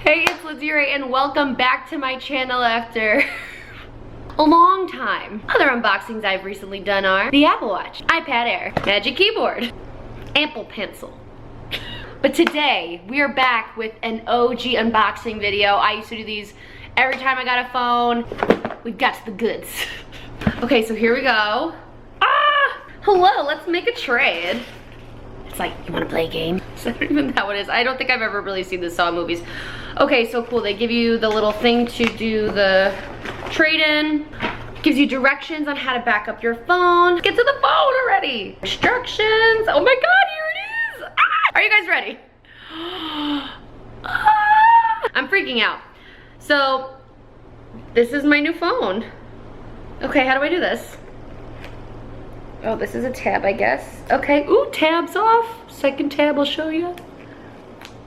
Hey, it's Lyndsay and welcome back to my channel after a long time. Other unboxings I've recently done are the Apple Watch, iPad Air, Magic Keyboard, Apple Pencil. But today, we are back with an OG unboxing video. I used to do these every time I got a phone. We've got the goods. Okay, so here we go. Hello, let's make a trade. It's like, you wanna play a game? So I don't even know what it is. I don't think I've ever really seen this Saw movies. Okay, so cool. They give you the little thing to do the trade-in. Gives you directions on how to back up your phone. Get to the phone already. Instructions. Oh my God, here it is. Are you guys ready? I'm freaking out. So, this is my new phone. Okay, how do I do this? Oh, this is a tab, I guess. Okay, ooh, tabs off. Second tab, I'll show you.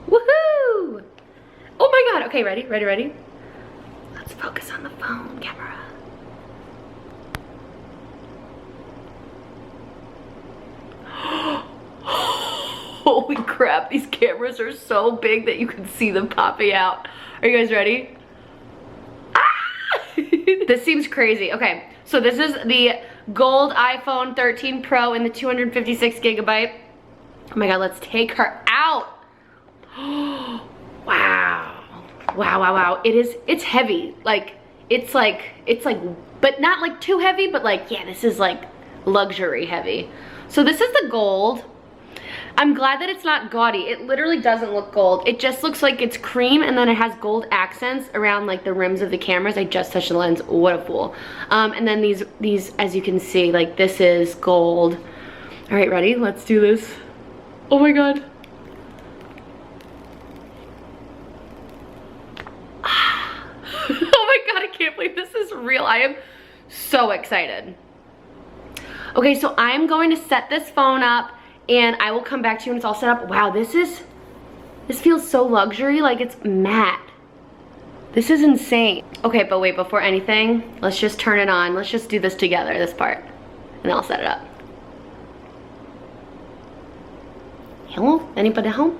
Woohoo! Oh my God, okay, ready, ready, ready? Let's focus on the phone camera. Holy crap, these cameras are so big that you can see them popping out. Are you guys ready? This seems crazy. Okay, so this is the gold iPhone 13 Pro in the 256 gigabyte. Oh my God, let's take her out. Wow. Wow, wow, wow. It's heavy. Like, it's like, but not like too heavy, but like, yeah, this is like luxury heavy. So this is the gold. I'm glad that it's not gaudy. It literally doesn't look gold. It just looks like it's cream, and then it has gold accents around like the rims of the cameras. I just touched the lens, what a fool. And then these, as you can see, like this is gold. All right, ready? Let's do this. Oh my God. Oh my God, I can't believe this is real. I am so excited. Okay, so I'm going to set this phone up and I will come back to you when it's all set up. Wow, this feels so luxury, like it's matte. This is insane. Okay, but wait, before anything, let's just turn it on. Let's just do this together, this part, and I'll set it up. Hello? Anybody home?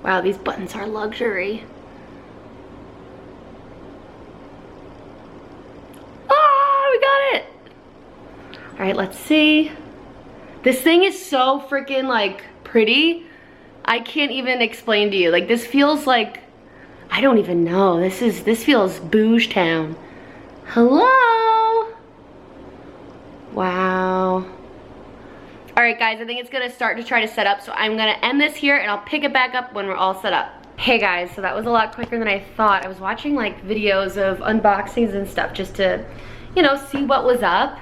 Wow, these buttons are luxury. Oh, we got it. All right, let's see. This thing is so freaking like pretty. I can't even explain to you. Like this feels like, I don't even know. This feels bouge town. Hello. Wow. All right guys, I think it's gonna start to try to set up. So I'm gonna end this here and I'll pick it back up when we're all set up. Hey guys, so that was a lot quicker than I thought. I was watching like videos of unboxings and stuff just to, you know, see what was up.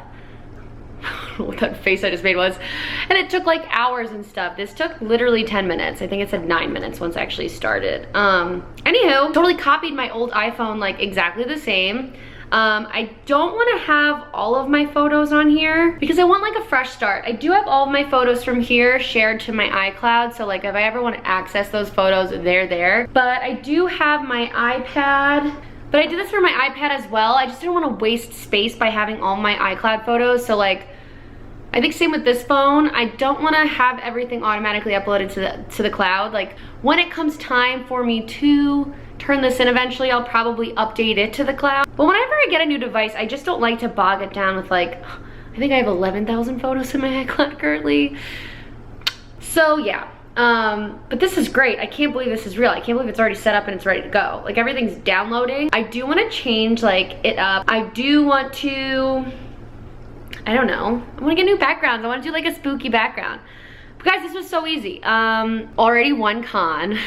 I don't know what that face I just made was. And it took like hours and stuff. This took literally 10 minutes. I think it said 9 minutes once I actually started. Anywho, totally copied my old iPhone like exactly the same. I don't want to have all of my photos on here because I want like a fresh start. I do have all of my photos from here shared to my iCloud. So like if I ever want to access those photos, they're there. But I do have my iPad. But I did this for my iPad as well. I just didn't want to waste space by having all my iCloud photos. So like, I think same with this phone. I don't want to have everything automatically uploaded to the cloud. Like when it comes time for me to turn this in eventually, I'll probably update it to the cloud. But whenever I get a new device, I just don't like to bog it down with like, I think I have 11,000 photos in my iCloud currently. So yeah. But this is great. I can't believe this is real. I can't believe it's already set up and it's ready to go. Like everything's downloading. I do want to change like it up. I do want to, I don't know. I want to get new backgrounds. I want to do like a spooky background. But guys, this was so easy. Already one con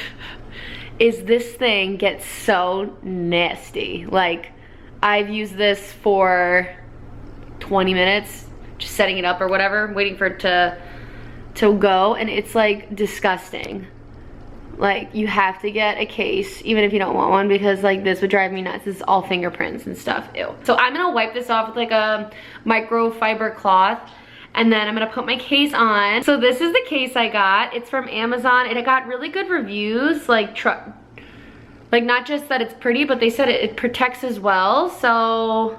is this thing gets so nasty. Like I've used this for 20 minutes, just setting it up or whatever, waiting for it to go, and it's like disgusting. Like you have to get a case even if you don't want one because like this would drive me nuts. This is all fingerprints and stuff. Ew. So I'm gonna wipe this off with like a microfiber cloth and then I'm gonna put my case on. So this is the case I got. It's from Amazon and it got really good reviews, like not just that it's pretty, but they said it protects as well. So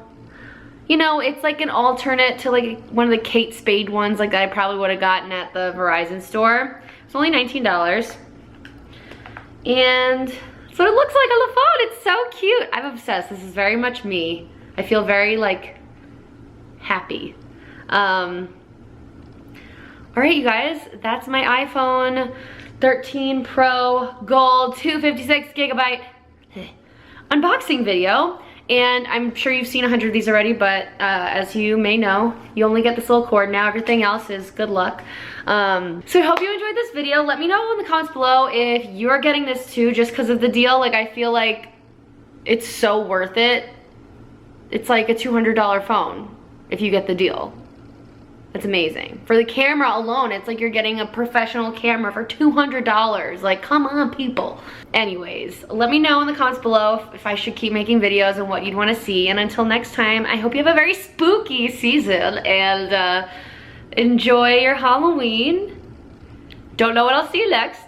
you know, it's like an alternate to like one of the Kate Spade ones like I probably would have gotten at the Verizon store. It's only $19. And That's what it looks like on the phone. It's so cute. I'm obsessed. This is very much me. I feel very like happy. All right, you guys, that's my iPhone 13 Pro Gold 256 gigabyte unboxing video. And I'm sure you've seen 100 of these already, but as you may know, you only get this little cord now. Everything else is good luck. So I hope you enjoyed this video. Let me know in the comments below if you're getting this too, just because of the deal. Like, I feel like it's so worth it. It's like a $200 phone if you get the deal. It's amazing. For the camera alone, it's like you're getting a professional camera for $200. Like, come on, people. Anyways, let me know in the comments below if I should keep making videos and what you'd want to see. And until next time, I hope you have a very spooky season and enjoy your Halloween. Don't know what I'll see you next,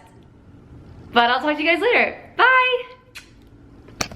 but I'll talk to you guys later. Bye.